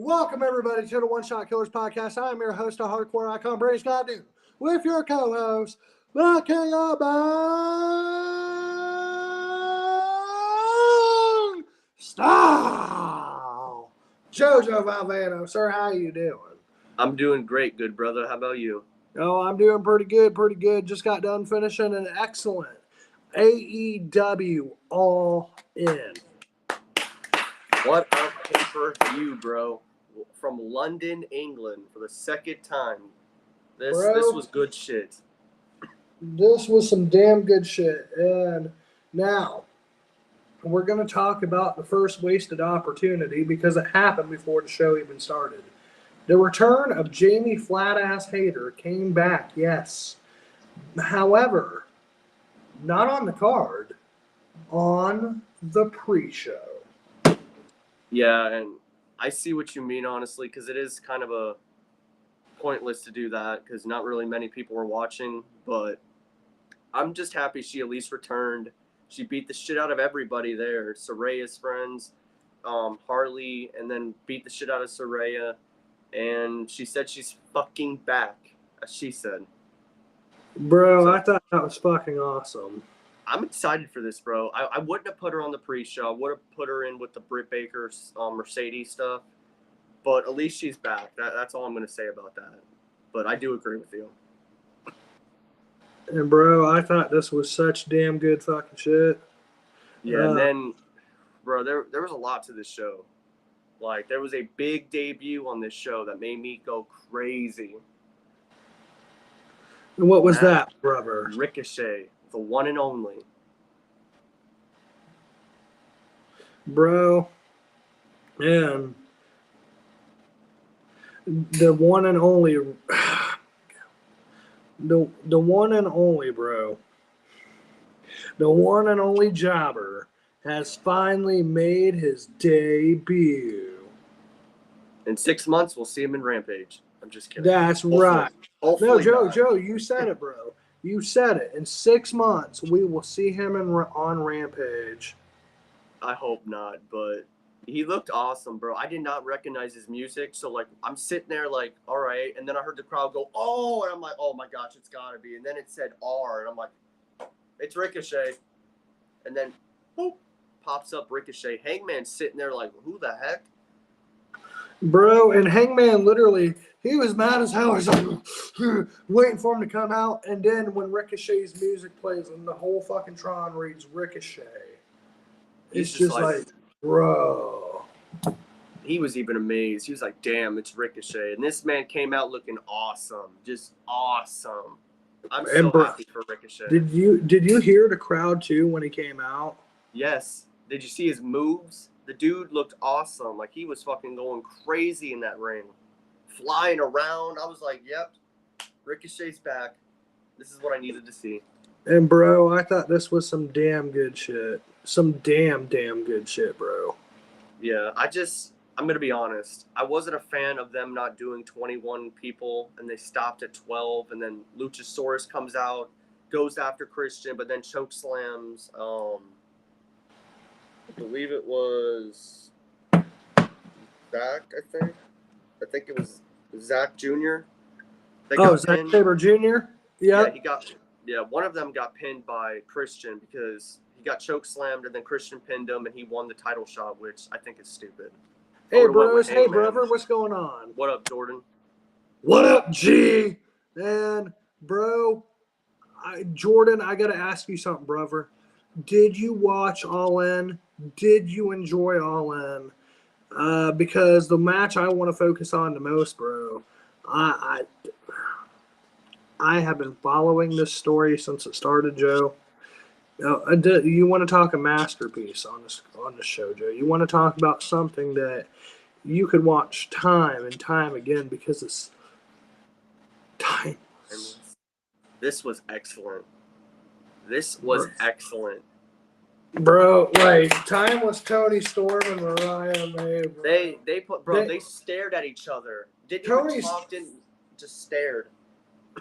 Welcome, everybody, to the One Shot Killers podcast. I'm your host, a hardcore icon, Brady Scott, with your co-host, the King of Bang Style, Jojo Valvano. Sir, how you doing? I'm doing great, good brother. How about you? Oh, I'm doing pretty good. Just got done finishing an excellent AEW All In. What a pay-per-view, bro. From London, England, for the second time. This was good shit. This was some damn good shit. And now, we're going to talk about the first wasted opportunity because it happened before the show even started. The return of Jamie Flatass Hayter came back, yes. However, not on the card, on the pre-show. Yeah, and I see what you mean, honestly, because it is kind of a pointless to do that because not really many people were watching, but I'm just happy she at least returned. She beat the shit out of everybody there. Saraya's friends, Harley, and then beat the shit out of Saraya. And she said she's fucking back, as she said. Bro, I thought that was fucking awesome. I'm excited for this, bro. I wouldn't have put her on the pre-show. I would have put her in with the Britt Baker, Mercedes stuff. But at least she's back. That's all I'm going to say about that. But I do agree with you. And, bro, I thought this was such damn good fucking shit. Yeah, and then, bro, there was a lot to this show. Like, there was a big debut on this show that made me go crazy. And what was that, brother? Ricochet, the one and only. Bro, and the one and only, the one and only, bro, the one and only jobber has finally made his debut. In 6 months, we'll see him in Rampage. I'm just kidding. That's right. Hopefully no, not. Joe, you said it, bro. You said it. In 6 months, we will see him on Rampage. I hope not, but he looked awesome, bro. I did not recognize his music, so, like, I'm sitting there like, all right, and then I heard the crowd go, oh, and I'm like, oh, my gosh, it's got to be. And then it said R, and I'm like, it's Ricochet. And then, boop, pops up Ricochet. Hangman's sitting there like, who the heck? Bro, and Hangman literally, he was mad as hell. He's like, waiting for him to come out. And then when Ricochet's music plays and the whole fucking Tron reads Ricochet, it's just like, bro. He was even amazed. He was like, damn, it's Ricochet. And this man came out looking awesome. Just awesome. I'm so happy for Ricochet. Did you hear the crowd too when he came out? Yes. Did you see his moves? The dude looked awesome. Like, he was fucking going crazy in that ring. Flying around. I was like, yep, Ricochet's back. This is what I needed to see. And, bro, I thought this was some damn good shit. Some damn good shit, bro. Yeah, I'm going to be honest. I wasn't a fan of them not doing 21 people, and they stopped at 12, and then Luchasaurus comes out, goes after Christian, but then chokeslams. I believe it was Zach, I think. I think it was Zach Jr. Zack Sabre Jr.? Yeah, one of them got pinned by Christian because he got chokeslammed and then Christian pinned him and he won the title shot, which I think is stupid. Hey, bros. Hey, brother. What's going on? What up, Jordan? What up, G? And, bro, Jordan, I got to ask you something, brother. Did you watch All In? Did you enjoy All In? Because the match I want to focus on the most, bro, I have been following this story since it started, Joe. You want to talk a masterpiece on the show, Joe. You want to talk about something that you could watch time and time again because it's timeless. This was excellent. This was excellent. Bro, like, Timeless Tony Storm and Mariah May, bro. They stared at each other. Just stared.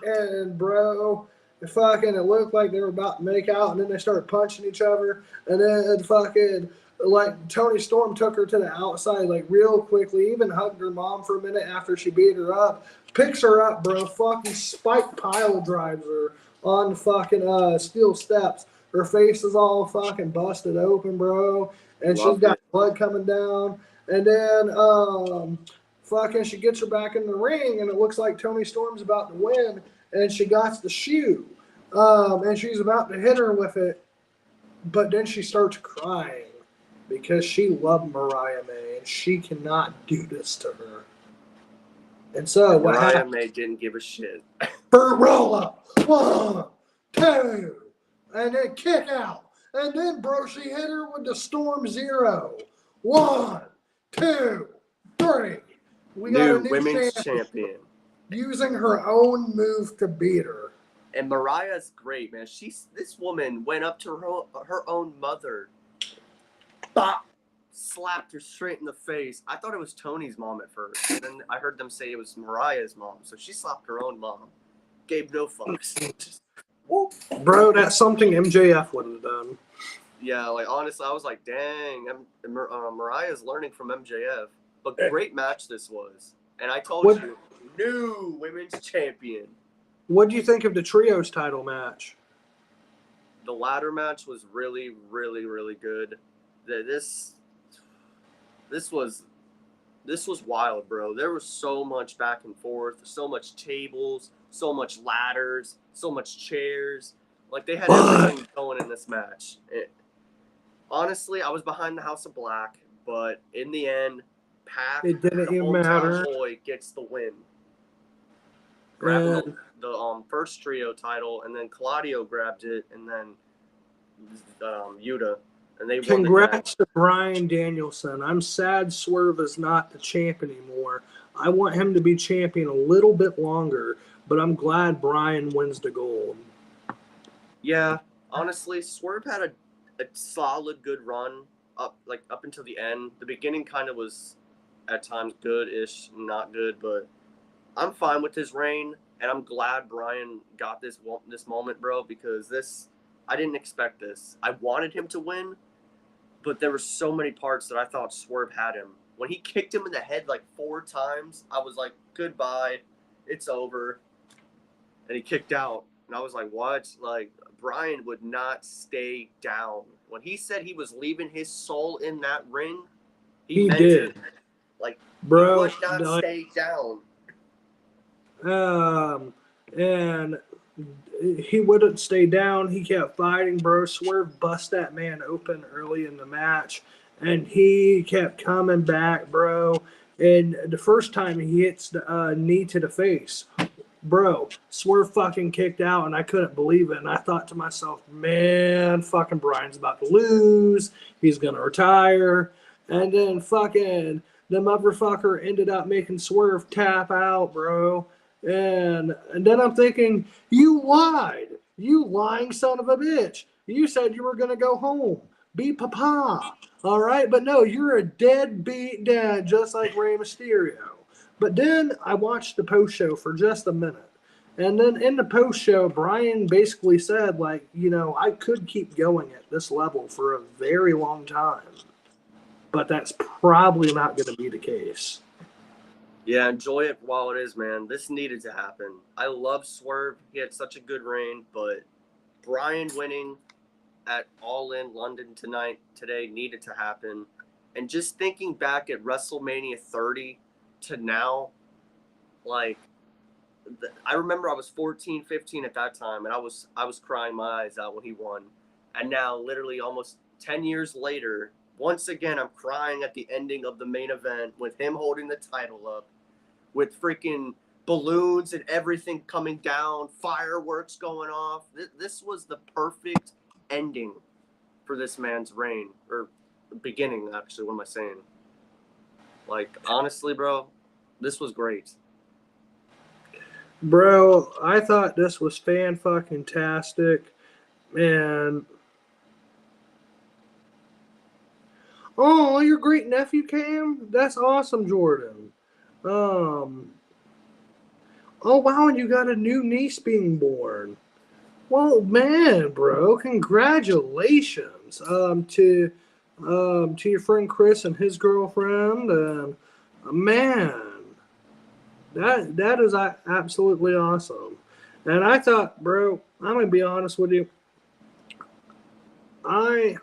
And, bro, it looked like they were about to make out, and then they started punching each other, and then fucking like Tony Storm took her to the outside like real quickly, even hugged her mom for a minute after she beat her up. Picks her up, bro. Fucking spike pile drives her on fucking steel steps. Her face is all fucking busted open, bro. And she's Loved got it. blood coming down. And then fucking she gets her back in the ring and it looks like Tony Storm's about to win and she got the shoe. And she's about to hit her with it, but then she starts crying because she loved Mariah May and she cannot do this to her. And so what Mariah happened? May didn't give a shit. Her roll up, 1, 2, and then kick out. And then, bro, she hit her with the Storm Zero. 1, 2, 3. We got a New new women's champion champion. using her own move to beat her. And Mariah's great, man. This woman went up to her own mother, bop, slapped her straight in the face. I thought it was Tony's mom at first. And then I heard them say it was Mariah's mom. So she slapped her own mom. Gave no fucks. Just, whoop. Bro, that's something MJF would have done. Yeah, like honestly, I was like, dang, Mariah's learning from MJF. But great match this was. And I told you, new women's champion. What do you think of the trios title match? The ladder match was really, really, really good. This was wild, bro. There was so much back and forth, so much tables, so much ladders, so much chairs. Like they had everything going in this match. Honestly, I was behind the House of Black, but in the end, Pac, It didn't the even hometown matter. boy, gets the win. Grabbing the first trio title, and then Claudio grabbed it, and then Yuta, and they won the Congrats to Bryan Danielson. I'm sad Swerve is not the champ anymore. I want him to be champion a little bit longer, but I'm glad Bryan wins the gold. Yeah, honestly, Swerve had a solid, good run up until the end. The beginning kind of was at times good-ish, not good, but I'm fine with his reign, and I'm glad Bryan got this moment, bro, because I didn't expect this. I wanted him to win, but there were so many parts that I thought Swerve had him. When he kicked him in the head like 4 times, I was like, goodbye, it's over. And he kicked out, and I was like, what? Like, Bryan would not stay down. When he said he was leaving his soul in that ring, he meant did. it. Like, Bro, he would not stay down. And he wouldn't stay down. He kept fighting, bro. Swerve bust that man open early in the match, and he kept coming back, bro. And the first time he hits the knee to the face, bro, Swerve fucking kicked out, and I couldn't believe it. And I thought to myself, man, fucking Bryan's about to lose. He's going to retire. And then fucking the motherfucker ended up making Swerve tap out, bro. And then I'm thinking, you lied. You lying son of a bitch. You said you were going to go home. Be papa. All right? But no, you're a deadbeat dad, just like Rey Mysterio. But then I watched the post show for just a minute. And then in the post show, Bryan basically said, like, you know, I could keep going at this level for a very long time. But that's probably not going to be the case. Yeah, enjoy it while it is, man. This needed to happen. I love Swerve. He had such a good reign, but Bryan winning at All In London today needed to happen. And just thinking back at WrestleMania 30 to now, like, I remember I was 14, 15 at that time, and I was crying my eyes out when he won. And now, literally almost 10 years later, once again, I'm crying at the ending of the main event with him holding the title up, with freaking balloons and everything coming down, fireworks going off. This was the perfect ending for this man's reign, or beginning, actually. What am I saying? Like, honestly, bro, this was great. Bro, I thought this was fan-fucking-tastic, and oh, your great nephew came? That's awesome, Jordan. Oh wow, and you got a new niece being born. Well, man, bro, congratulations to to your friend Chris and his girlfriend, and man, that is absolutely awesome. And I thought, bro, I'm gonna be honest with you, I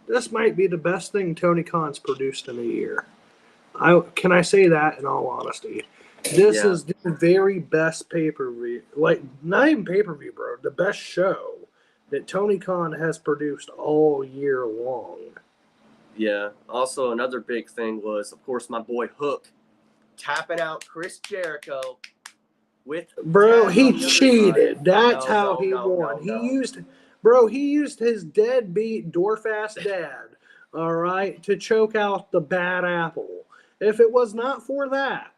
this might be the best thing Tony Khan's produced in a year. Can I say that in all honesty? This Yeah. is the very best pay per view, like not even pay per view, bro. The best show that Tony Khan has produced all year long. Yeah. Also, another big thing was, of course, my boy Hook tapping out Chris Jericho with Bro, tag he on the other cheated. side. That's No, how no, he no, won. no, no. He used his deadbeat dwarf-ass dad, all right, to choke out the bad apple. If it was not for that,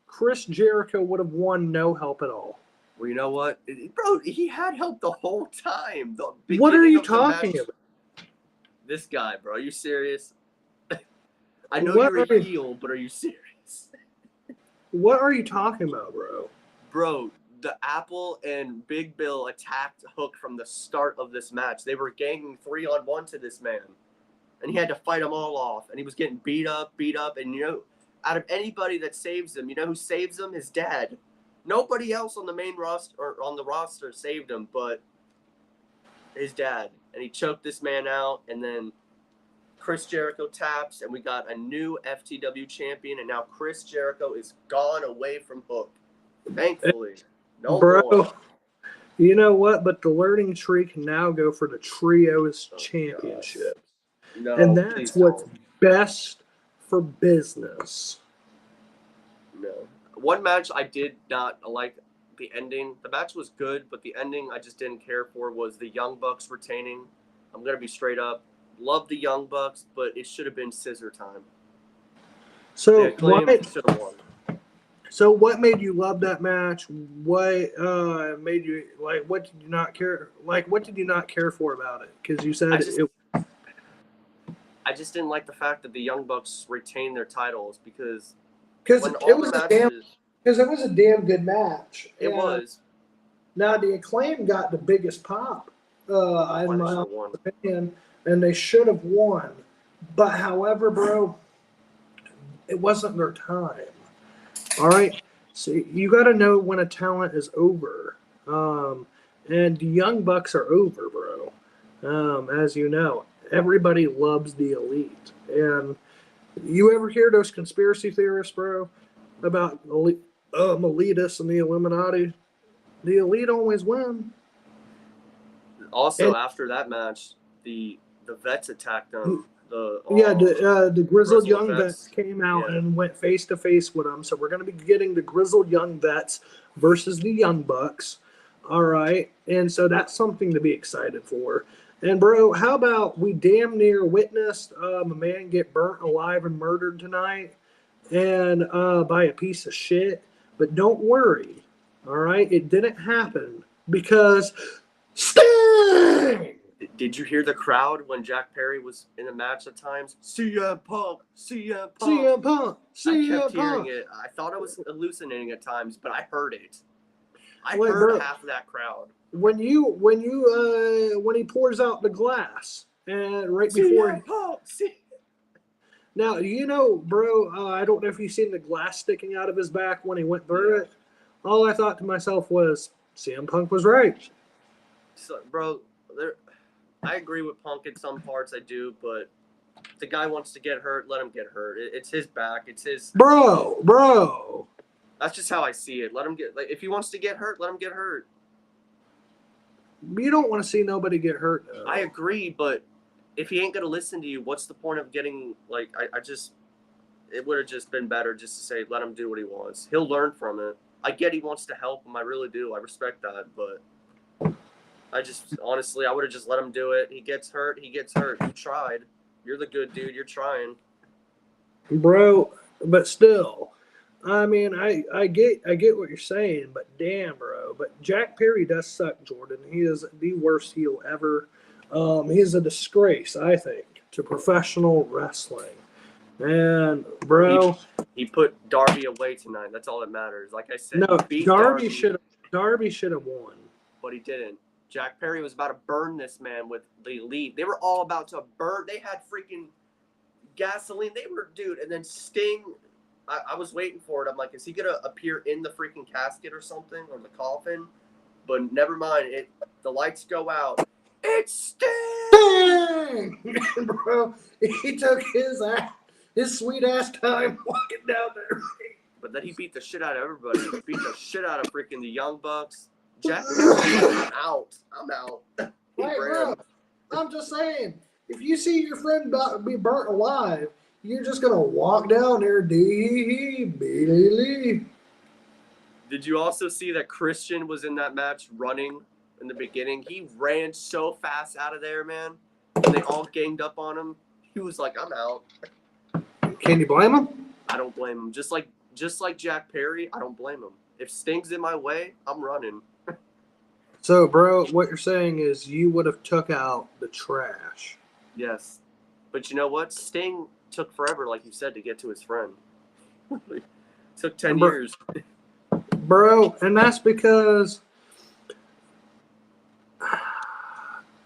Chris Jericho would have won no help at all. Well, you know what, bro? He had help the whole time. The What are beginning you of the match. talking about? This guy, bro. Are you serious? I know What you're a are you, heel, but are you serious? what are you talking about, bro? Bro, the Apple and Big Bill attacked Hook from the start of this match. They were ganging 3-on-1 to this man. And he had to fight them all off. And he was getting beat up. And, out of anybody that saves him, you know who saves him? His dad. Nobody else on the main roster or on the roster saved him but his dad. And he choked this man out. And then Chris Jericho taps. And we got a new FTW champion. And now Chris Jericho is gone away from Hook. Thankfully. No Bro, more. you know what? But the learning tree can now go for the Trios Championship. No, And please that's what's don't. best for business. No. One match I did not like the ending. The match was good, but the ending I just didn't care for was the Young Bucks retaining. I'm going to be straight up. Love the Young Bucks, but it should have been scissor time. So The Acclaim should have won. So what made you love that match? What made you like? What did you not care? Like, what did you not care for about it? Because you said I just didn't like the fact that the Young Bucks retained their titles because when it all was the matches, a damn good match. it was. Now the Acclaim got the biggest pop, Why in they my should have won. opinion, and they should have won. But however, bro, it wasn't their time. All right. So you got to know when a talent is over. And the Young Bucks are over, bro. As you know, everybody loves the Elite. And you ever hear those conspiracy theorists, bro, about elitists and the Illuminati? The Elite always win. Also, And after that match, the vets attacked them. the grizzled young vets came out yeah. and went face to face with them. So we're going to be getting the grizzled young vets versus the Young Bucks. All right. And so that's something to be excited for. And, bro, how about we damn near witnessed a man get burnt alive and murdered tonight and by a piece of shit? But don't worry. All right. It didn't happen because Sting! Did you hear the crowd when Jack Perry was in the match at times? CM Punk, CM Punk. CM Punk, CM I kept hearing Punk. it. I thought I was hallucinating at times, but I heard it. I Wait, heard bro. half of that crowd. When he pours out the glass and right before CM Punk, now bro, I don't know if you've seen the glass sticking out of his back when he went through it. All I thought to myself was CM Punk was right. So, bro, I agree with Punk in some parts. I do, but if the guy wants to get hurt, let him get hurt. It's his back. It's his. Bro. That's just how I see it. Let him get. If he wants to get hurt, let him get hurt. You don't want to see nobody get hurt, though. I agree, but if he ain't gonna listen to you, what's the point of getting it would have just been better just to say let him do what he wants. He'll learn from it. I get he wants to help him. I really do. I respect that, but I just honestly I would have just let him do it. He gets hurt. You tried. You're the good dude. You're trying, bro. But still, I mean, I get what you're saying, but damn, bro. But Jack Perry does suck, Jordan. He is the worst heel ever. He is a disgrace, I think, to professional wrestling. And bro, he put Darby away tonight. That's all that matters. Like I said, no, he beat Darby should have won, but he didn't. Jack Perry was about to burn this man with the Elite. They were all about to burn. They had freaking gasoline. They were, dude. And then Sting, I was waiting for it. I'm like, is he going to appear in the freaking casket or something, or the coffin? But never mind. The lights go out. It's Sting! Bro, he took his sweet ass time walking down there. But then he beat the shit out of everybody. He beat the shit out of freaking the Young Bucks. Jack Perry, I'm out. Right, bro. I'm just saying, if you see your friend be burnt alive, you're just gonna walk down there, dee-hee-hee. Did you also see that Christian was in that match running in the beginning? He ran so fast out of there, man. And they all ganged up on him. He was like, I'm out. Can you blame him? I don't blame him. Just like Jack Perry, I don't blame him. If Sting's in my way, I'm running. So, bro, what you're saying is you would have took out the trash. Yes. But you know what? Sting took forever, like you said, to get to his friend. Took 10 years. Bro, and that's because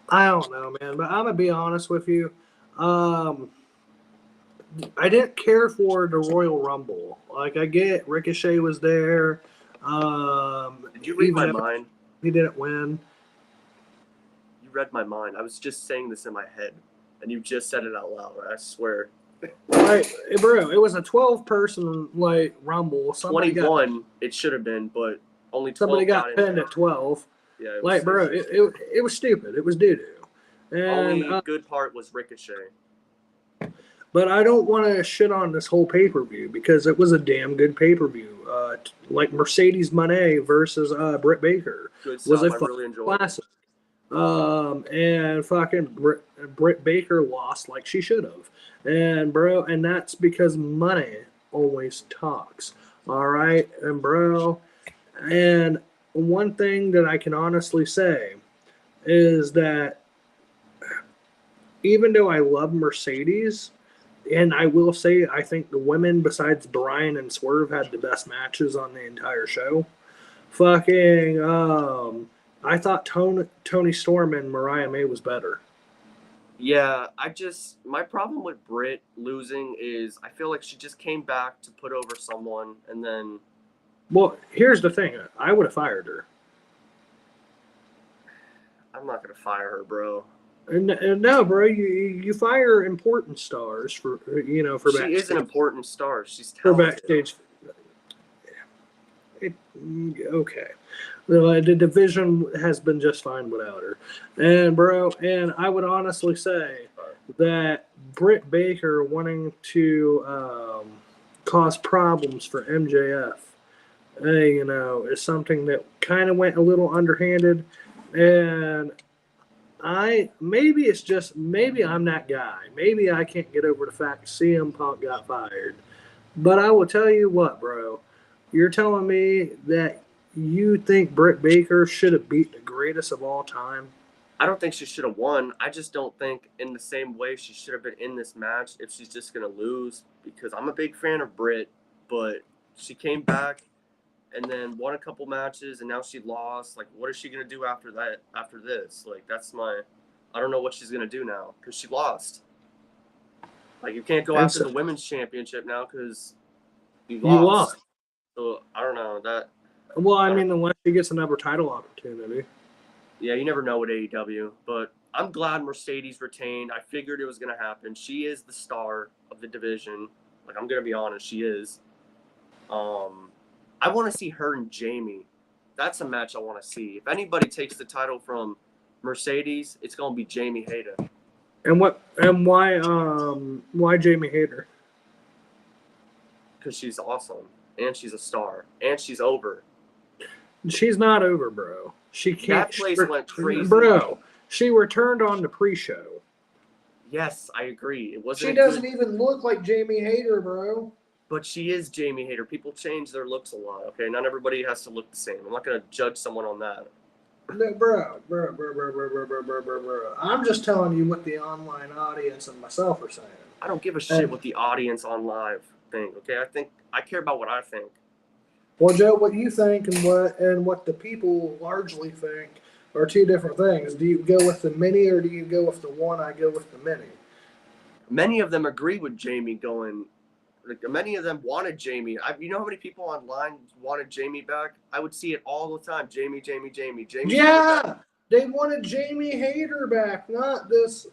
I don't know, man, but I'm gonna be honest with you. I didn't care for the Royal Rumble. Like, I get Ricochet was there. Did you read my mind? He didn't win. You read my mind. I was just saying this in my head, and you just said it out loud. I swear. Like, bro, it was a 12-person like Rumble. 21, it should have been, but only 12. Somebody got pinned at 12. Yeah, like, bro, it was stupid. It was doo-doo. And only good part was Ricochet. But I don't want to shit on this whole pay-per-view because it was a damn good pay-per-view. Like Mercedes Moné versus Britt Baker Good stuff. was a I really enjoyed classic. And fucking Britt Baker lost like she should have. And bro, and that's because money always talks. All right, and bro, and one thing that I can honestly say is that even though I love Mercedes, and I will say I think the women besides Bryan and Swerve had the best matches on the entire show. Fucking, I thought Tony Storm and Mariah May was better. Yeah, my problem with Britt losing is I feel like she just came back to put over someone, and then. Well, here's the thing. I would have fired her. I'm not going to fire her, bro. And no, bro, you fire important stars for She backstage. is an important star. She's talented. For backstage. Okay. Well, the division has been just fine without her. And, bro, and I would honestly say that Britt Baker wanting to cause problems for MJF, is something that kind of went a little underhanded. And maybe I'm that guy. Maybe I can't get over the fact CM Punk got fired. But I will tell you what, bro. You're telling me that you think Britt Baker should have beat the greatest of all time? I don't think she should have won. I just don't think in the same way she should have been in this match if she's just going to lose, because I'm a big fan of Britt, but she came back and then won a couple matches, and now she lost. Like, what is she going to do after that, after this? Like, I don't know what she's going to do now because she lost. Like, you can't go after the women's championship now because you lost. So, I don't know. Well, I mean, unless she gets another title opportunity. Yeah, you never know with AEW, but I'm glad Mercedes retained. I figured it was going to happen. She is the star of the division. Like, I'm going to be honest, she is. I want to see her and Jamie. That's a match I want to see. If anybody takes the title from Mercedes, it's going to be Jamie Hayter. And why Jamie Hayter? Because she's awesome, and she's a star, and she's over. She's not over, bro. She can't. That place went crazy, bro. She returned on the pre-show. Yes, I agree. It wasn't. She doesn't even look like Jamie Hayter, bro. But she is Jamie Hayter. People change their looks a lot, okay? Not everybody has to look the same. I'm not going to judge someone on that. No, bro. I'm just telling you what the online audience and myself are saying. I don't give a shit what the audience on live think, okay? I care about what I think. Well, Joe, what you think and what the people largely think are two different things. Do you go with the mini or do you go with the one? I go with the mini. Many of them agree with Jamie going. Like, many of them wanted Jamie. You know how many people online wanted Jamie back? I would see it all the time. Jamie. Yeah, they wanted Jamie Hayter back, not this.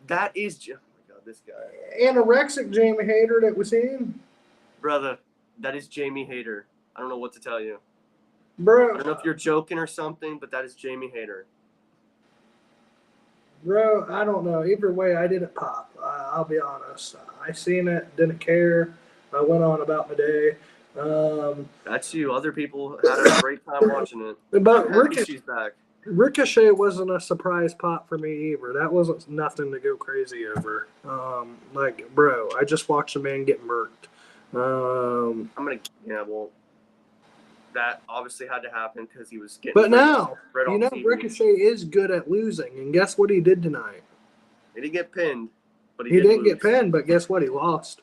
That is. Oh my God, this guy. Anorexic Jamie Hayter that we seen. Brother, that is Jamie Hayter. I don't know what to tell you. Bro. I don't know if you're joking or something, but that is Jamie Hayter. Bro, I don't know. Either way, I didn't pop. I'll be honest. I seen it, didn't care. I went on about my day. That's you. Other people had a great time watching it. But She's back. Ricochet wasn't a surprise pop for me either. That wasn't nothing to go crazy over. Like, bro, I just watched a man get murked. That obviously had to happen because he was getting. But now, TV. Ricochet is good at losing, and guess what he did tonight? He didn't get pinned, but he didn't get pinned. But guess what? He lost.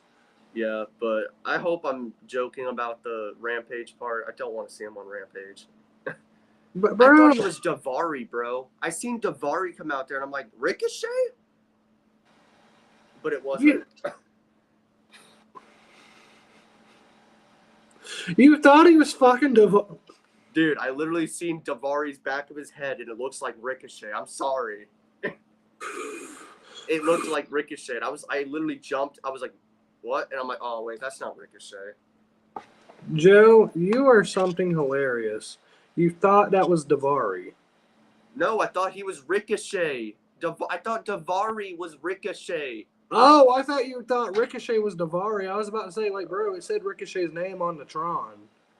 Yeah, but I hope I'm joking about the Rampage part. I don't want to see him on Rampage. But bro, I thought he was Daivari, bro. I seen Daivari come out there, and I'm like, Ricochet? But it wasn't. You thought he was fucking Daivari? Dude, I literally seen Daivari's back of his head, and it looks like Ricochet. I'm sorry. It looked like Ricochet. I literally jumped. I was like, what? And I'm like, oh, wait, that's not Ricochet. Joe, you are something hilarious. You thought that was Daivari. No, I thought he was Ricochet. I thought Daivari was Ricochet. Oh, I thought you thought Ricochet was Daivari. I was about to say, like, bro, it said Ricochet's name on the Tron.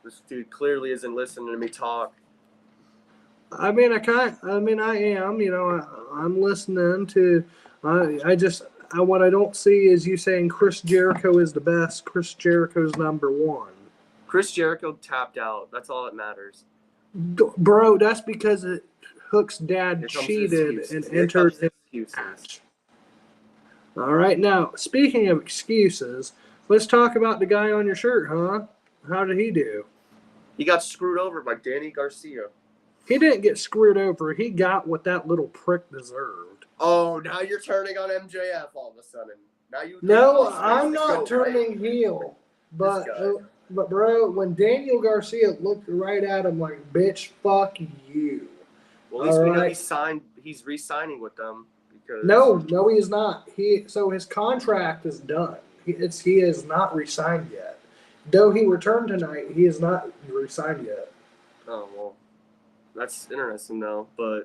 This dude clearly isn't listening to me talk. I mean, I am. You know, I'm listening to. What I don't see is you saying Chris Jericho is the best. Chris Jericho's number one. Chris Jericho tapped out. That's all that matters. Bro, that's because Hook's dad cheated and entered his match. All right, now, speaking of excuses, let's talk about the guy on your shirt, huh? How did he do? He got screwed over by Danny Garcia. He didn't get screwed over. He got what that little prick deserved. Oh, now you're turning on MJF all of a sudden. Now you. No, I'm not turning heel. But bro, when Daniel Garcia looked right at him like, bitch, fuck you. Well, at least we know he's re-signing with them. No, he is not. So his contract is done. He is not re-signed yet. Though he returned tonight, he is not re-signed yet. Oh, well, that's interesting though. But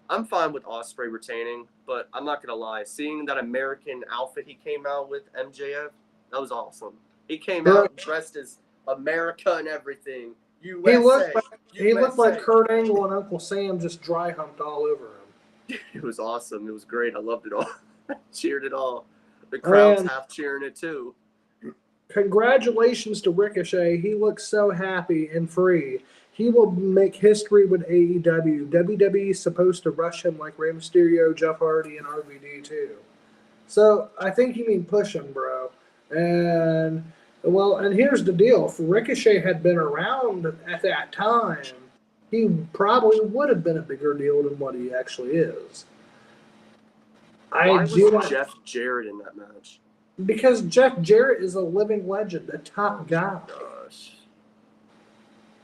I'm fine with Ospreay retaining. But I'm not gonna lie, seeing that American outfit he came out with, MJF, that was awesome. He came out dressed as America and everything. USA. He looked like Kurt Angle and Uncle Sam just dry humped all over him. It was awesome. It was great. I loved it all. Cheered it all. The crowd's half cheering it too. Congratulations to Ricochet. He looks so happy and free. He will make history with AEW. WWE is supposed to rush him like Rey Mysterio, Jeff Hardy, and RVD too. So I think you mean push him, bro. And here's the deal. If Ricochet had been around at that time, he probably would have been a bigger deal than what he actually is. Why was Jeff Jarrett in that match? Because Jeff Jarrett is a living legend, a top guy. Gosh.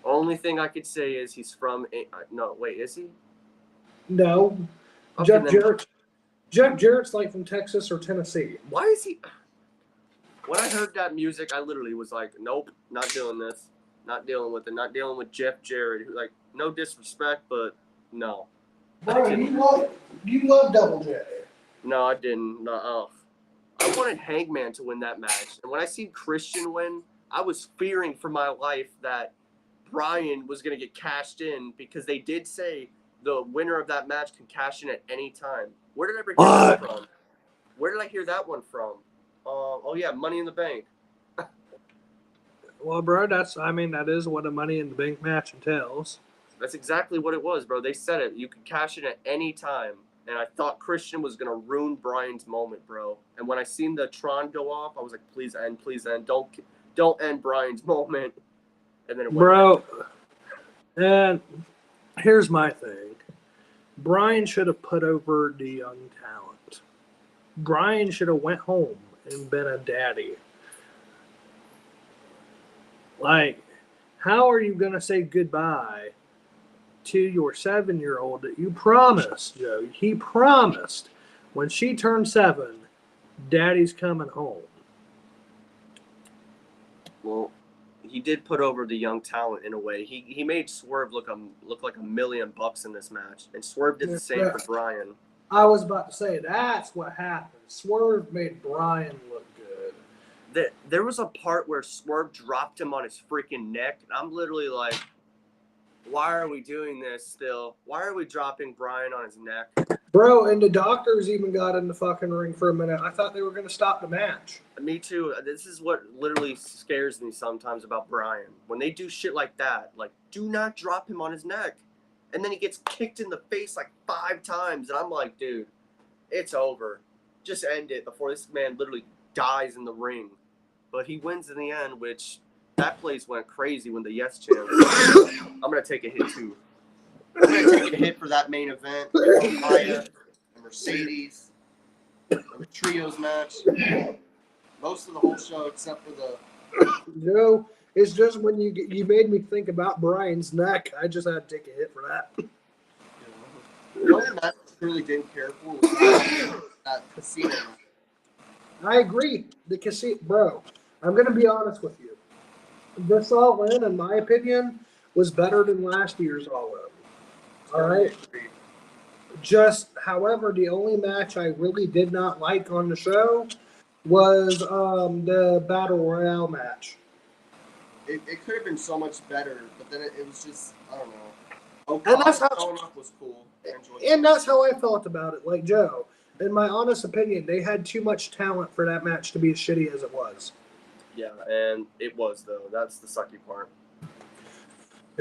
Only thing I could say is he's from. No, wait, is he? No. Okay, Jeff Jarrett's like from Texas or Tennessee. Why is he? When I heard that music, I literally was like, nope, not doing this. Not dealing with it. Not dealing with Jeff Jarrett. Like, no disrespect, but no. Bro, you love Double J. No, I didn't. No. I wanted Hangman to win that match. And when I seen Christian win, I was fearing for my life that Bryan was going to get cashed in because they did say the winner of that match can cash in at any time. Where did I hear that from? Where did I hear that one from? Money in the Bank. Well, bro, that is what a Money in the Bank match entails. That's exactly what it was, bro. They said it. You could cash in at any time. And I thought Christian was going to ruin Bryan's moment, bro. And when I seen the Tron go off, I was like, please end. Don't end Bryan's moment. And then it went. Bro, and Here's my thing. Bryan should have put over the young talent. Bryan should have went home and been a daddy. Like, how are you going to say goodbye to your 7-year-old that you promised, Joe? He promised when she turned 7, daddy's coming home. Well, he did put over the young talent in a way. He made Swerve look like $1,000,000 in this match, and Swerve did the same for Bryan. I was about to say that's what happened. Swerve made Bryan look good. There was a part where Swerve dropped him on his freaking neck, and I'm literally like, why are we doing this still? Why are we dropping Bryan on his neck? Bro, and the doctors even got in the fucking ring for a minute. I thought they were going to stop the match. Me too. This is what literally scares me sometimes about Bryan. When they do shit like that, like, do not drop him on his neck. And then he gets kicked in the face like 5 times. And I'm like, dude, it's over. Just end it before this man literally dies in the ring. But he wins in the end, which that place went crazy when the Yes chant. I'm going to take a hit too. I'm going to take a hit for that main event. Maya, the Mercedes, the trios match. Most of the whole show except for the... Joe, it's just when you made me think about Bryan's neck, I just had to take a hit for that. The only match I truly didn't care for was that casino match. I agree. The casino, bro, I'm going to be honest with you. This All In, in my opinion, was better than last year's All In. All right? Just, however, the only match I really did not like on the show was the Battle Royale match. It could have been so much better, but then it was just, I don't know. And that's how showing up was cool. And that's how I felt about it. Like, Joe, in my honest opinion, they had too much talent for that match to be as shitty as it was. Yeah, and it was, though. That's the sucky part.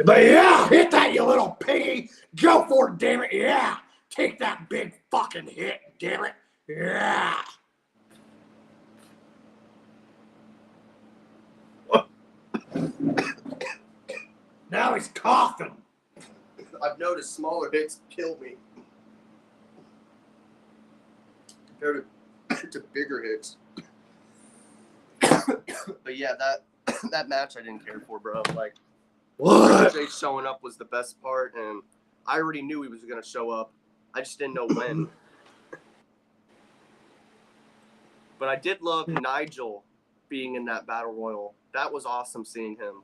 But yeah, hit that, you little piggy. Go for it, damn it. Yeah. Take that big fucking hit, damn it. Yeah. Now he's coughing. I've noticed smaller hits kill me compared to bigger hits. But yeah, that match I didn't care for, bro. Like, What? Jay showing up was the best part, and I already knew he was gonna show up. I just didn't know when. But I did love Nigel being in that battle royal. That was awesome seeing him.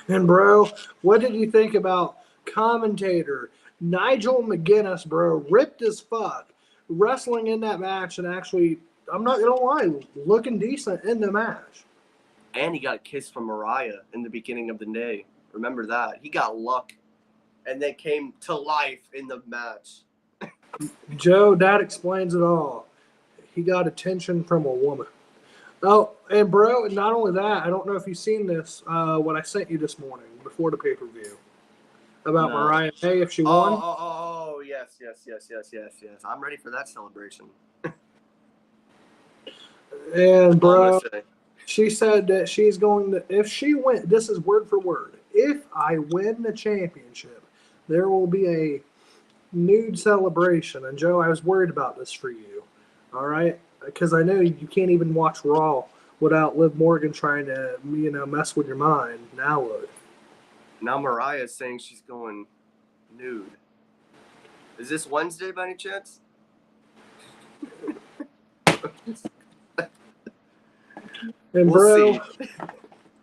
And, bro, what did you think about commentator Nigel McGuinness, bro? Ripped as fuck. Wrestling in that match and actually, I'm not going to lie, looking decent in the match. And he got a kiss from Mariah in the beginning of the day. Remember that. He got luck. And then came to life in the match. Joe, that explains it all. He got attention from a woman. Oh, and bro, not only that, I don't know if you've seen this, what I sent you this morning before the pay-per-view about Mariah May if she won. Oh, yes. I'm ready for that celebration. And bro, she said that she's going to, if she win, this is word for word, if I win the championship, there will be a nude celebration. And Joe, I was worried about this for you, all right? Because I know you can't even watch Raw without Liv Morgan trying to, mess with your mind. Now what? Now Mariah's saying she's going nude. Is this Wednesday by any chance? And we'll bro,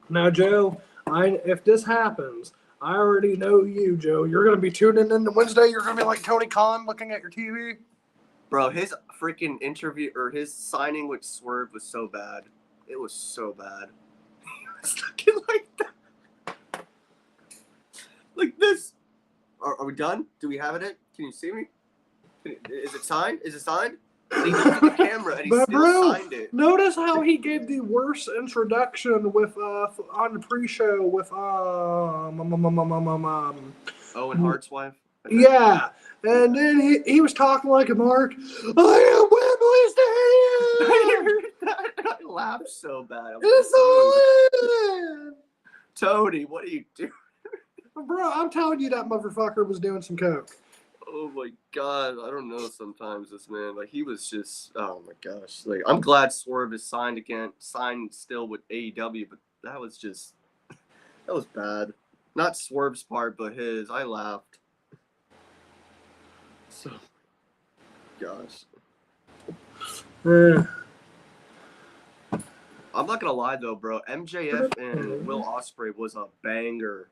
now Joe, if this happens, I already know you, Joe. You're going to be tuning in to Wednesday. You're going to be like Tony Khan looking at your TV. Bro, his freaking interview or his signing with Swerve was so bad. It was so bad. He was looking like that. Like this. Are we done? Do we have it? Can you see me? Is it signed? Is it signed? And he looked at the camera and he still signed it. Notice how he gave the worst introduction with on the pre-show with Owen Hart's wife. Yeah, and then he was talking like a mark. I am Wembley Stadium. I laughed so bad. It's all in. Tony, what are you doing? Bro, I'm telling you that motherfucker was doing some coke. Oh my god, I don't know. Sometimes this man, like he was just, oh my gosh. Like I'm glad Swerve is signed still with AEW, but that was bad. Not Swerve's part, but his. I laughed. So, gosh. Yeah. I'm not gonna lie though, bro. MJF and Will Ospreay was a banger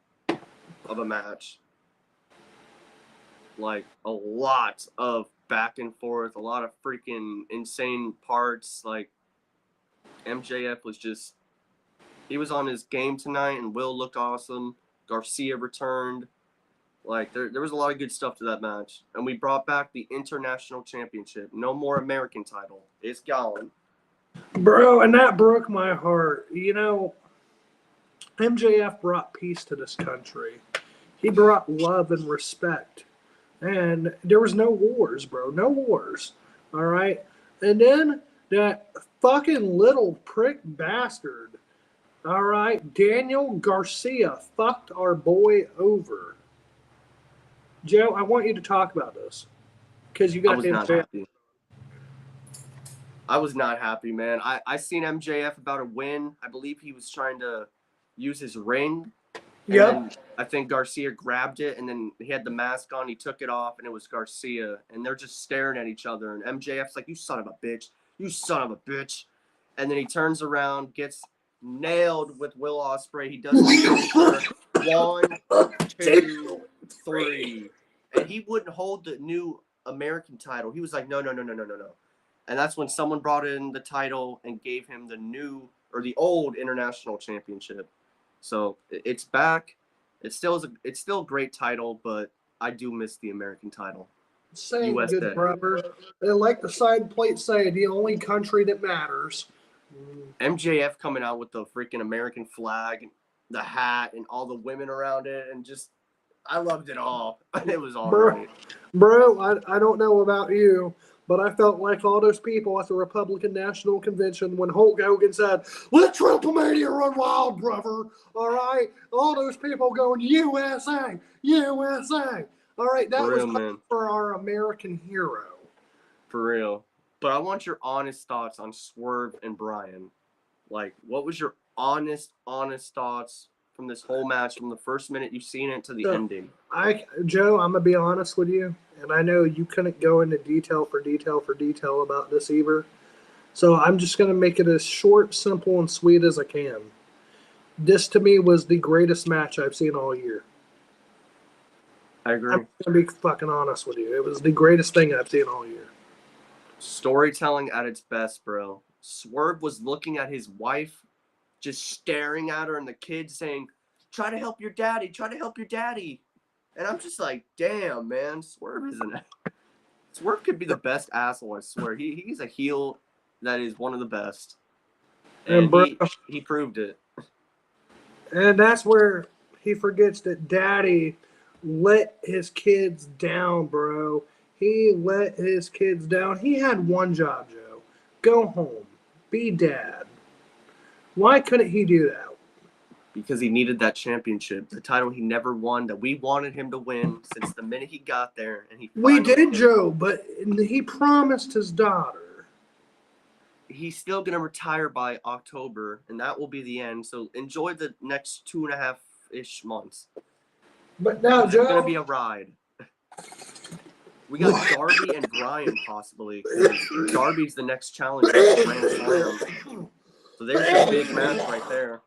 of a match. Like a lot of back and forth, a lot of freaking insane parts. Like MJF was just, he was on his game tonight, and Will looked awesome. Garcia returned. Like there was a lot of good stuff to that match, and we brought back the international championship. No more American title. It's gone. Bro, and that broke my heart. You know, MJF brought peace to this country. He brought love and respect. And there was no wars, bro. No wars. All right. And then that fucking little prick bastard, all right, Daniel Garcia fucked our boy over. Joe, I want you to talk about this because you I got was not happy. I was not happy, man. I seen MJF about a win. I believe he was trying to use his ring. And I think Garcia grabbed it, and then he had the mask on. He took it off, and it was Garcia. And they're just staring at each other. And MJF's like, "You son of a bitch. You son of a bitch." And then he turns around, gets nailed with Will Ospreay. He does the 1, 2, 3. And he wouldn't hold the new American title. He was like, no. And that's when someone brought in the title and gave him the old international championship. So it's back. It's still a great title, but I do miss the American title. Saying good, brother. And like the side plate say, the only country that matters. MJF coming out with the freaking American flag, the hat, and all the women around it, and just I loved it all. It was all great. Bro, I don't know about you, but I felt like all those people at the Republican National Convention when Hulk Hogan said, "Let Trumpomania run wild, brother." All right? All those people going, USA, USA. All right, that was for our American hero. For real. But I want your honest thoughts on Swerve and Bryan. Like, what was your honest thoughts from this whole match, from the first minute you've seen it to the ending? Joe, I'm going to be honest with you, and I know you couldn't go into detail about this either. So I'm just going to make it as short, simple, and sweet as I can. This, to me, was the greatest match I've seen all year. I agree. I'm going to be fucking honest with you. It was the greatest thing I've seen all year. Storytelling at its best, bro. Swerve was looking at his wife, just staring at her, and the kids saying, "Try to help your daddy, try to help your daddy." And I'm just like, damn, man, Swerve could be the best asshole, I swear. He's a heel that is one of the best. And he proved it. And that's where he forgets that daddy let his kids down, bro. He let his kids down. He had one job, Joe. Go home. Be dad. Why couldn't he do that? Because he needed that championship, the title he never won, that we wanted him to win since the minute he got there. And we did, Joe, but he promised his daughter. He's still going to retire by October, and that will be the end. So enjoy the next 2.5-ish months. But now, Joe, it's going to be a ride. We got Darby and Bryan possibly. Darby's the next challenger. So there's a big match right there.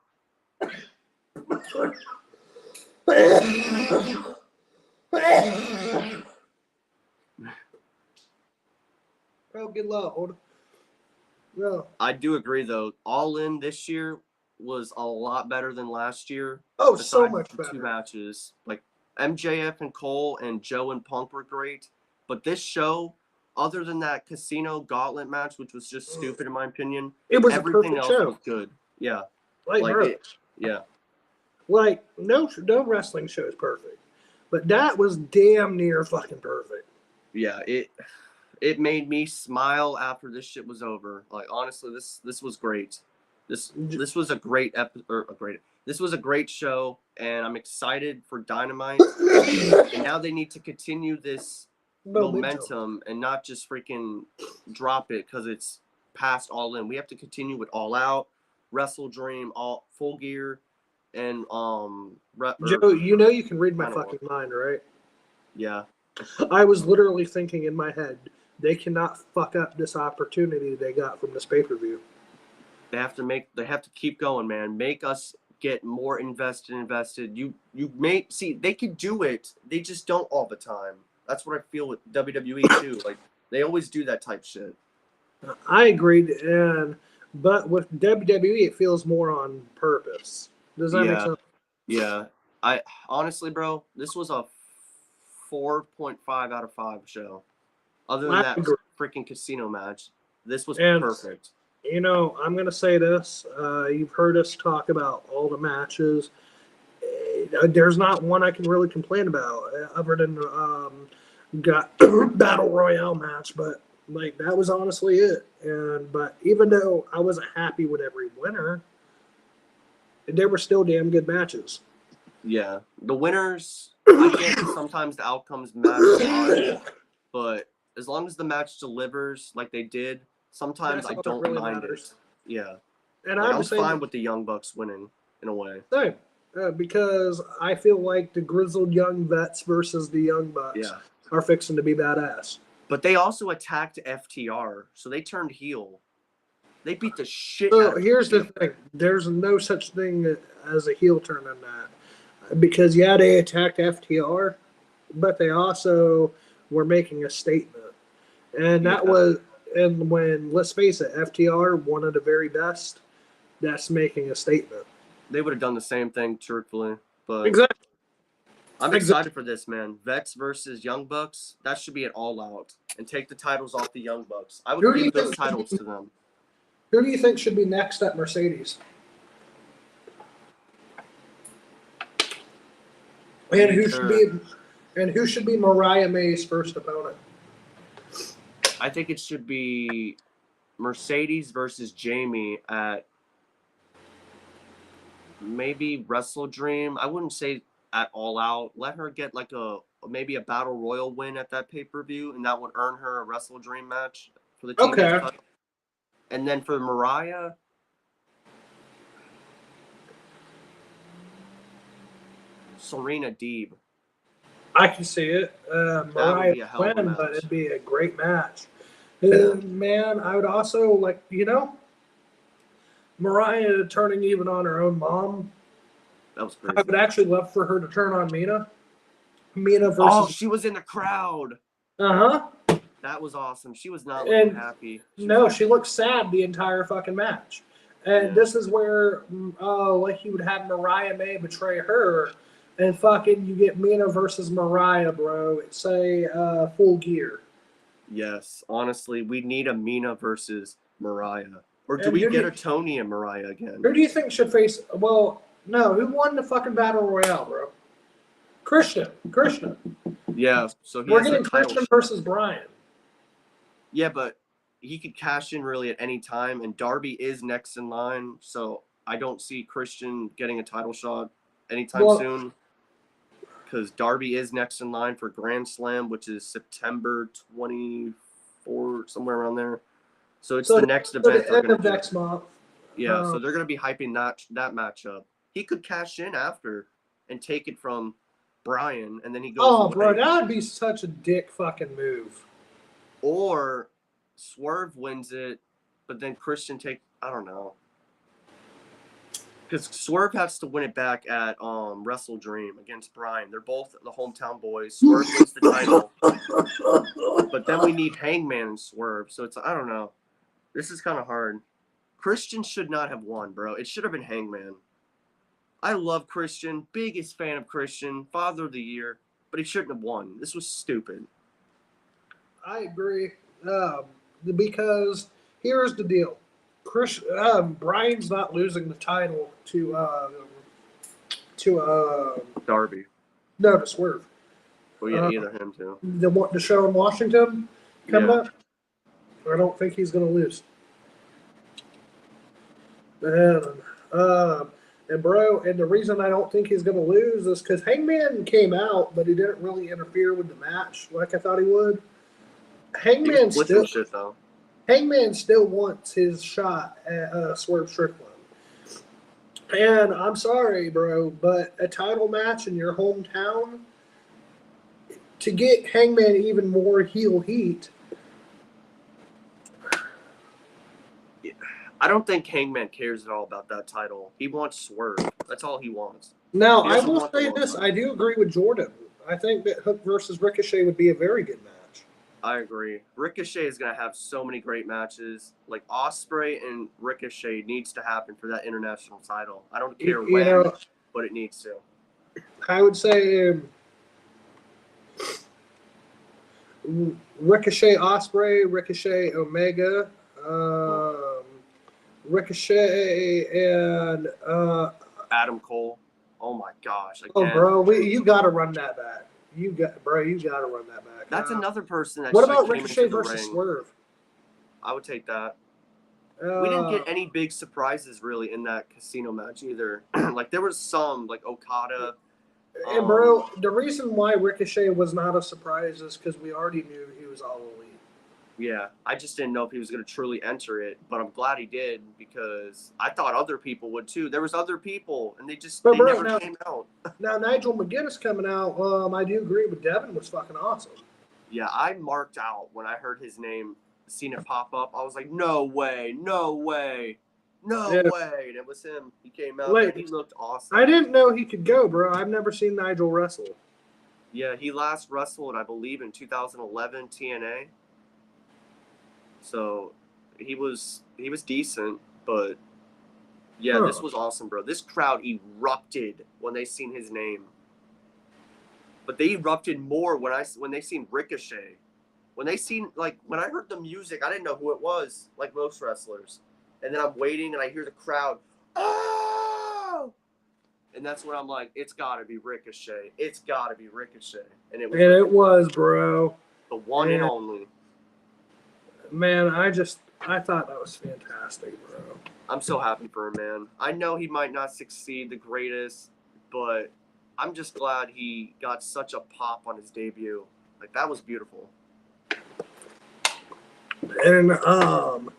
Oh, get loud. Yeah. I do agree, though. All In this year was a lot better than last year. Oh, so much better. 2 matches. Like MJF and Cole and Joe and Punk were great. But this show, other than that Casino Gauntlet match, which was just stupid in my opinion, it was everything else show. Was good. Yeah. Yeah. Like, no wrestling show is perfect. But that was damn near fucking perfect. Yeah, it made me smile after this shit was over. Like, honestly, this was great. This was a great This was a great show, and I'm excited for Dynamite. And now they need to continue this momentum and not just freaking drop it because it's past All In. We have to continue with All Out, Wrestle Dream, all Full Gear, and Joe, you know you can read my fucking mind, right? Yeah. I was literally thinking in my head, they cannot fuck up this opportunity they got from this pay-per-view. They have to keep going, man. Make us get more invested. You see, they can do it. They just don't all the time. That's what I feel with WWE too. Like they always do that type shit. I agreed, but with WWE, it feels more on purpose. Does that make sense? Yeah. I honestly, bro, this was a 4.5 out of 5 show. Other than that freaking casino match, this was perfect. You know, I'm going to say this. You've heard us talk about all the matches. There's not one I can really complain about other than got Battle Royale match, but like that was honestly it. But even though I wasn't happy with every winner, there were still damn good matches. Yeah. The winners, I get sometimes the outcomes matter a lot, but as long as the match delivers like they did, sometimes I don't really mind it. Yeah. And like, I'm fine with the Young Bucks winning in a way. Same. Because I feel like the grizzled young vets versus the Young Bucks are fixing to be badass. But they also attacked FTR, so they turned heel. They beat the shit out of them. Here's the thing. There's no such thing as a heel turn in that. Because, they attacked FTR, but they also were making a statement. And that was, and when, let's face it, FTR, one of the very best, that's making a statement. They would have done the same thing, truthfully. But exactly. I'm excited for this, man. Vets versus Young Bucks, that should be an All Out. And take the titles off the Young Bucks. I would give those titles to them. Who do you think should be next at Mercedes? And who should be Mariah May's first opponent? I think it should be Mercedes versus Jamie at maybe Wrestle Dream. I wouldn't say at All Out. Let her get like maybe a Battle Royal win at that pay-per-view, and that would earn her a Wrestle Dream match for the team. Okay. And then for Mariah, Serena Deeb. I can see it. Mariah win, but it'd be a great match. Man, I would also like, Mariah turning even on her own mom. That was crazy. I would actually love for her to turn on Mina. Mina versus. Oh, she was in the crowd. That was awesome. She was not looking happy. She looked sad the entire fucking match. And this is where, like you would have Mariah May betray her, and fucking you get Mina versus Mariah, bro. It's a Full Gear. Yes, honestly, we need a Mina versus Mariah. Or do we get a Tony and Mariah again? Who do you think should face? Well, no. Who won the fucking Battle Royale, bro? Christian. Yeah, so we're getting Christian versus Bryan. Yeah, but he could cash in really at any time, and Darby is next in line, so I don't see Christian getting a title shot anytime soon. Because Darby is next in line for Grand Slam, which is September 24, somewhere around there. So it's the next event. End of next month. Yeah, so they're going to be hyping that matchup. He could cash in after and take it from Bryan, and then he goes. Oh, bro, that would be such a dick fucking move. Or Swerve wins it, but then Christian I don't know. Because Swerve has to win it back at Wrestle Dream against Bryan. They're both the hometown boys. Swerve wins the title. But then we need Hangman and Swerve. So I don't know. This is kind of hard. Christian should not have won, bro. It should have been Hangman. I love Christian. Biggest fan of Christian. Father of the Year. But he shouldn't have won. This was stupid. I agree. Because here's the deal. Bryan's not losing the title to Darby. No, to Swerve. Well, yeah, either him too. The show in Washington coming up. I don't think he's going to lose. And, and bro, and the reason I don't think he's going to lose is because Hangman came out, but he didn't really interfere with the match like I thought he would. He was flipping shit though. Hangman still wants his shot at Swerve Strickland. And I'm sorry, bro, but a title match in your hometown to get Hangman even more heel heat. I don't think Hangman cares at all about that title. He wants Swerve. That's all he wants. Now, He I doesn't will want the say world this. title. I do agree with Jordan. I think that Hook versus Ricochet would be a very good match. I agree. Ricochet is gonna have so many great matches. Like Ospreay and Ricochet needs to happen for that international title. I don't care You when, know, but it needs to. I would say Ricochet Ospreay, Ricochet Omega, Ricochet and Adam Cole. Oh my gosh! Again. oh, bro, you got to run that back. You got to run that back. That's another person that. What about came Ricochet into the versus ring. Swerve? I would take that. We didn't get any big surprises really in that casino match either. Like there was some, like Okada. And bro, the reason why Ricochet was not a surprise is because we already knew he was all elite. Yeah, I just didn't know if he was going to truly enter it, but I'm glad he did because I thought other people would too. There was other people, and they never came out. Now Nigel McGuinness coming out, I do agree with Devin was fucking awesome. Yeah, I marked out when I heard his name, seen it pop up. I was like, no way, no way, no way. And it was him. He came out and he looked awesome. I didn't know he could go, bro. I've never seen Nigel wrestle. Yeah, he last wrestled, I believe, in 2011 TNA. So he was decent, but yeah, this was awesome, bro. This crowd erupted when they seen his name. But they erupted more when they seen Ricochet. When I heard the music, I didn't know who it was, like most wrestlers. And then I'm waiting and I hear the crowd, oh! And that's when I'm like, it's gotta be Ricochet. It's gotta be Ricochet. And it was bro. The one and only. Man, I thought that was fantastic, bro. I'm so happy for him, man. I know he might not succeed the greatest, but I'm just glad he got such a pop on his debut. Like, that was beautiful. And, honestly,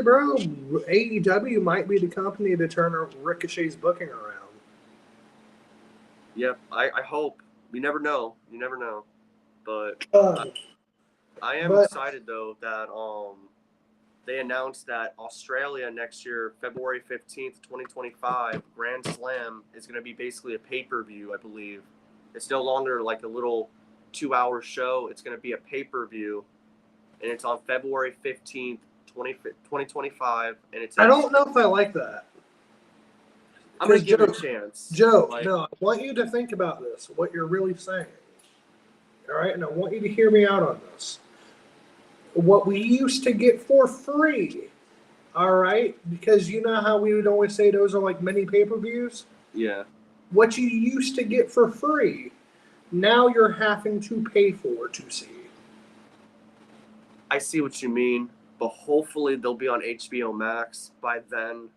bro, AEW might be the company to turn Ricochet's booking around. Yep, I hope. You never know. But I am excited, though, that they announced that Australia next year, February 15th, 2025, Grand Slam is going to be basically a pay-per-view, I believe. It's no longer like a little 2-hour show. It's going to be a pay-per-view, and it's on February 15th, 2025. And it's. I don't know if I like that. I'm going to give it a chance. Joe, no, I want you to think about this, what you're really saying. All right? And I want you to hear me out on this. What we used to get for free, all right? Because you know how we would always say those are like mini pay-per-views? Yeah. What you used to get for free, now you're having to pay for to see. I see what you mean, but hopefully they'll be on HBO Max by then.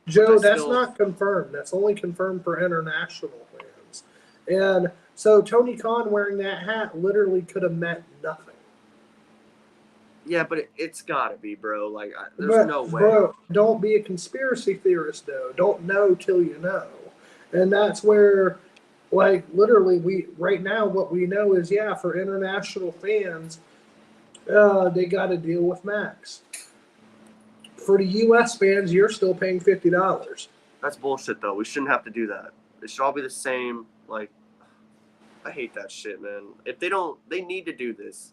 Joe, that's not confirmed. That's only confirmed for international fans. And so Tony Khan wearing that hat literally could have meant nothing. Yeah, but it's got to be, bro. Like, there's no way. Bro, don't be a conspiracy theorist, though. Don't know till you know. And that's where, like, literally, right now, what we know is, yeah, for international fans, they got to deal with Max. For the U.S. fans, you're still paying $50. That's bullshit, though. We shouldn't have to do that. It should all be the same. Like, I hate that shit, man. If they don't, they need to do this.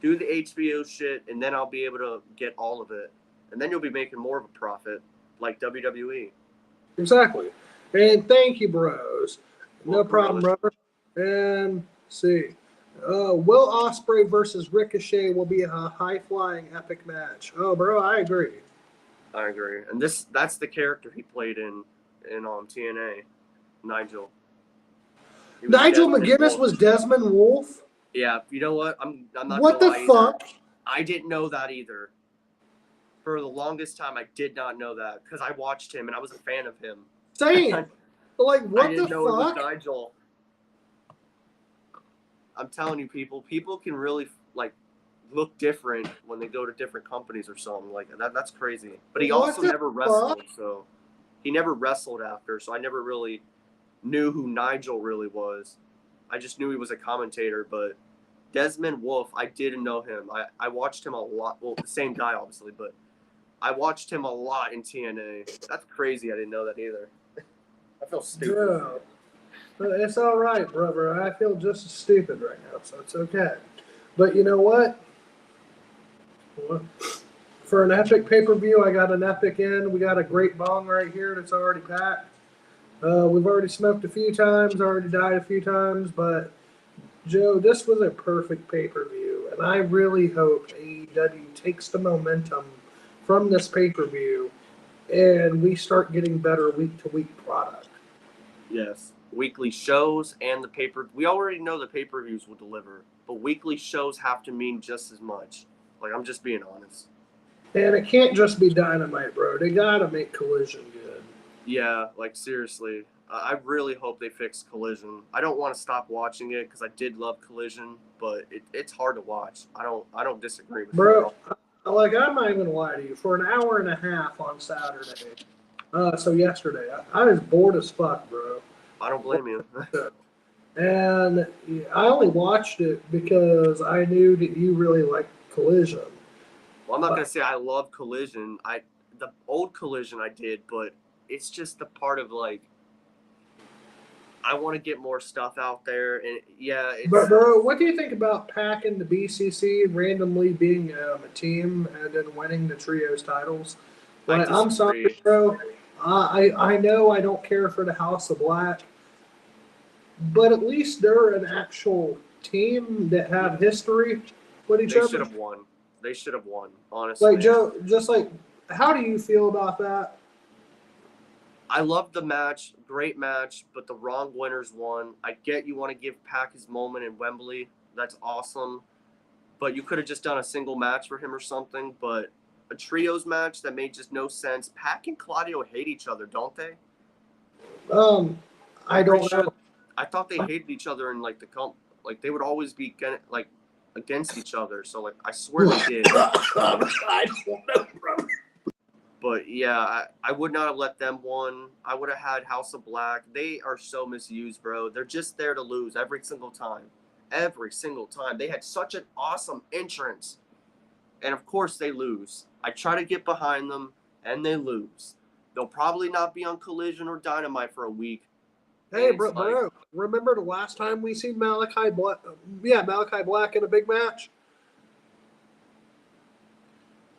Do the HBO shit, and then I'll be able to get all of it. And then you'll be making more of a profit, like WWE. Exactly. And thank you, bros. No problem, brother. And see. Will Ospreay versus Ricochet will be a high-flying epic match. Oh, bro, I agree. I agree. And that's the character he played in TNA, Nigel. Nigel McGuinness was Desmond Wolfe? Yeah, you know what? I'm not. What the fuck? I didn't know that either. For the longest time, I did not know that because I watched him and I was a fan of him. Same. Like, I what the didn't know it was fuck? Nigel. I'm telling you, people can really like look different when they go to different companies or something like that. That's crazy. But he What also the never wrestled, fuck? so he never wrestled after. So I never really knew who Nigel really was. I just knew he was a commentator. But Desmond Wolfe, I didn't know him. I watched him a lot. Well, the same guy, obviously, but I watched him a lot in TNA. That's crazy. I didn't know that either. I feel stupid. Bro. It's all right, brother. I feel just as stupid right now, so it's okay. But you know what? For an epic pay-per-view, I got an epic in. We got a great bong right here that's already packed. We've already smoked a few times, already died a few times, but Joe, this was a perfect pay-per-view, and I really hope AEW takes the momentum from this pay-per-view and we start getting better week-to-week product. Yes. Weekly shows and the paper. We already know the pay-per-views will deliver, but weekly shows have to mean just as much. Like, I'm just being honest. And it can't just be Dynamite, bro. They gotta make Collision good. Yeah, like seriously. I really hope they fix Collision. I don't want to stop watching it because I did love Collision, but it's hard to watch. I don't disagree with Bro, like, I'm not even gonna lie to you. For an hour and a half on Saturday, so yesterday, I was bored as fuck, bro. I don't blame you. And I only watched it because I knew that you really liked Collision. Well, I'm not gonna say I love Collision. The old Collision I did, but it's just the part of like I want to get more stuff out there, and yeah. But bro, what do you think about packing the BCC randomly being a team and then winning the trios titles? Like, I'm sorry, bro. I know I don't care for the House of Black, but at least they're an actual team that have history with each other. They should have won. They should have won, honestly. Like, Joe, just like, how do you feel about that? I loved the match, great match, but the wrong winners won. I get you want to give Pac his moment in Wembley. That's awesome. But you could have just done a single match for him or something. But a trios match that made just no sense. Pac and Claudio hate each other, don't they? I don't know. I thought they hated each other in like like they would always be like against each other. So like I swear they did. I don't know, bro. But yeah, I would not have let them win. I would have had House of Black. They are so misused, bro. They're just there to lose every single time. Every single time. They had such an awesome entrance. And of course they lose. I try to get behind them, and they lose. They'll probably not be on Collision or Dynamite for a week. Hey, bro, remember the last time we seen Malachi Black? Yeah, Malachi Black in a big match?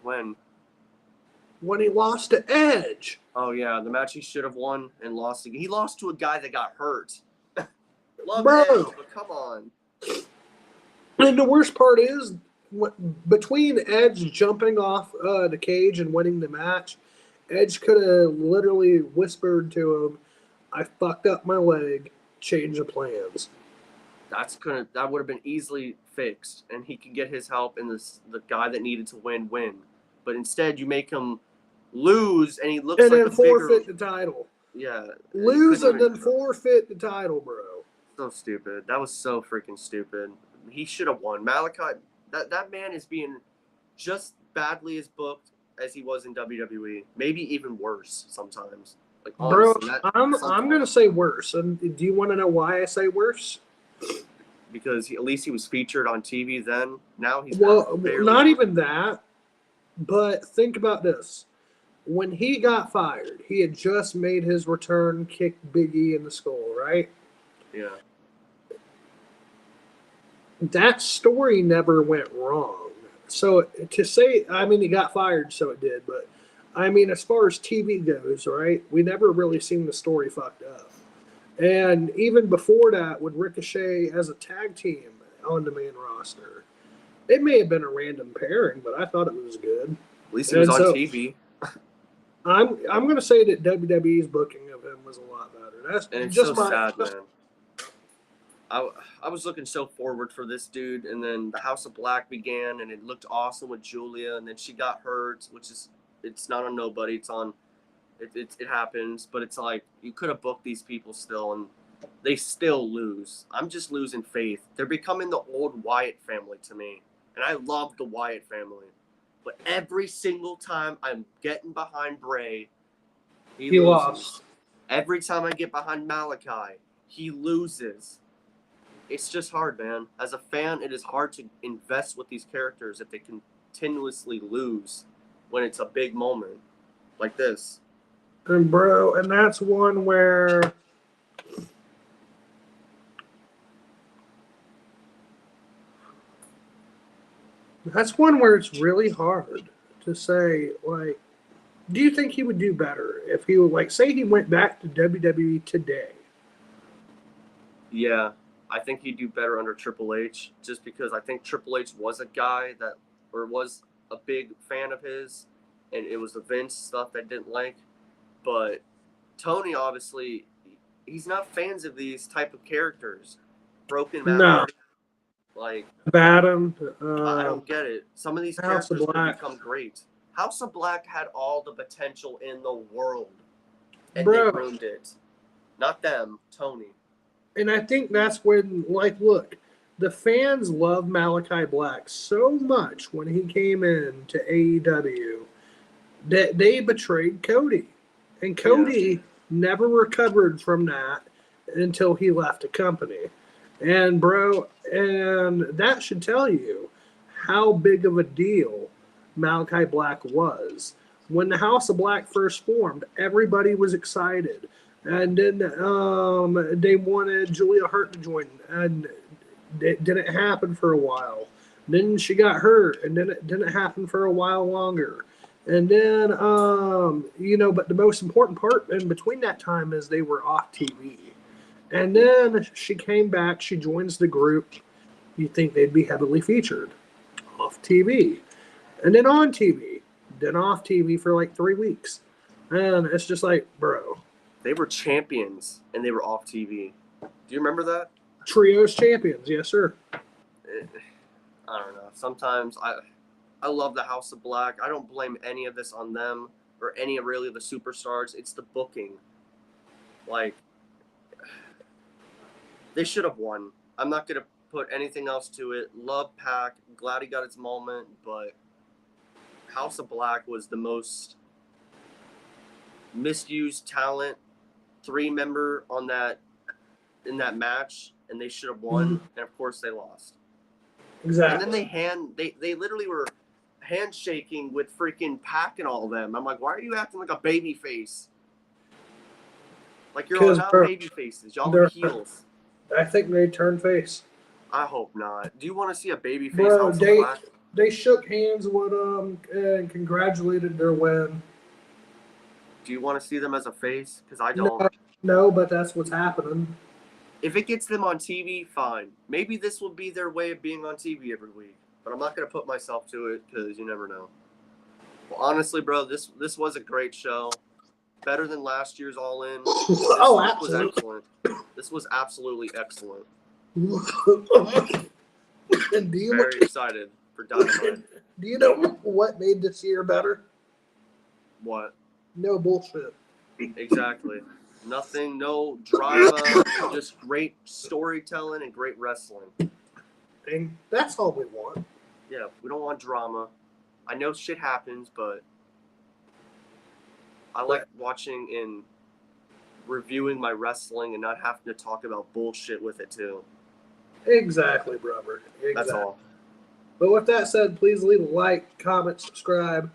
When he lost to Edge. Oh, yeah, the match he should have won and lost. He lost to a guy that got hurt. Love bro. Edge, but come on. And the worst part is, between Edge jumping off the cage and winning the match, Edge could have literally whispered to him, I fucked up my leg, change of plans. That would have been easily fixed, and he can get his help, and the guy that needed to win. But instead, you make him lose, and he looks and like then forfeit the title. Yeah, lose and then forfeit the title, bro. So stupid. That was so freaking stupid. He should have won. Malachi, that man is being just badly as booked as he was in WWE. Maybe even worse sometimes. Like, honestly, bro, I'm gonna say worse. And do you want to know why I say worse? Because at least he was featured on TV then. Now he's not even that. But think about this: when he got fired, he had just made his return, kicked Big E in the skull, right? Yeah. That story never went wrong. So to say, I mean, he got fired, so it did. But I mean, as far as TV goes, right, we never really seen the story fucked up. And even before that, with Ricochet as a tag team on the main roster, it may have been a random pairing, but I thought it was good. At least he was on TV. I'm going to say that WWE's booking of him was a lot better. That's and it's just so sad, man. I was looking so forward for this dude, and then the House of Black began, and it looked awesome with Julia, and then she got hurt, which is it's not on nobody, it's on it happens, but it's like you could have booked these people still, and they still lose. I'm just losing faith. They're becoming the old Wyatt family to me, and I love the Wyatt family, but every single time I'm getting behind Bray, he loses. Lost. Every time I get behind Malachi, he loses. It's just hard, man. As a fan, it is hard to invest with these characters if they continuously lose when it's a big moment like this. And bro, and that's one where it's really hard to say, like, do you think he would do better if he would, like, say he went back to WWE today? Yeah, I think he'd do better under Triple H, just because I think Triple H was a guy that, or was a big fan of his, and it was the Vince stuff that I didn't like. But Tony, obviously, he's not fans of these type of characters. Broken Man, No. like Batum. I don't get it. Some of these House of characters could Black. become great. House of Black had all the potential in the world, and Bro. they ruined it. Not them, Tony. And I think that's when, like, look, the fans love Malachi Black so much when he came in to AEW that they betrayed Cody. And Cody never recovered from that until he left the company. And, bro, and that should tell you how big of a deal Malachi Black was. When the House of Black first formed, everybody was excited. And then they wanted Julia Hart to join, and it didn't happen for a while. Then she got hurt, and then it didn't happen for a while longer. And then, but the most important part in between that time is they were off TV. And then she came back, she joins the group. You'd think they'd be heavily featured. Off TV. And then on TV. Then off TV for like 3 weeks. And it's just like, bro. They were champions, and they were off TV. Do you remember that? Trios champions, yes, sir. I don't know. Sometimes I love the House of Black. I don't blame any of this on them or any of really the superstars. It's the booking. Like, they should have won. I'm not going to put anything else to it. Love Pac. Glad he got his moment, but House of Black was the most misused talent. 3-member in that match, and they should have won, and of course they lost. Exactly. And then they literally were handshaking with freaking Pac and all of them. I'm like, why are you acting like a baby face? Like you're all not baby faces. Y'all are heels. I think they turned face. I hope not. Do you want to see a baby face? Bro, they shook hands with them and congratulated their win. Do you want to see them as a face? Because I don't. No, but that's what's happening. If it gets them on TV, fine. Maybe this will be their way of being on TV every week. But I'm not going to put myself to it because you never know. Well, honestly, bro, this was a great show. Better than last year's All In. Absolutely. Was excellent. This was absolutely excellent. Very excited for Dynamite. Do you know what made this year better? What? No bullshit. Exactly. Nothing, no drama, just great storytelling and great wrestling. And that's all we want. Yeah, we don't want drama. I know shit happens, but I like watching and reviewing my wrestling and not having to talk about bullshit with it too. Exactly, brother. Exactly. That's all. But with that said, please leave a like, comment, subscribe.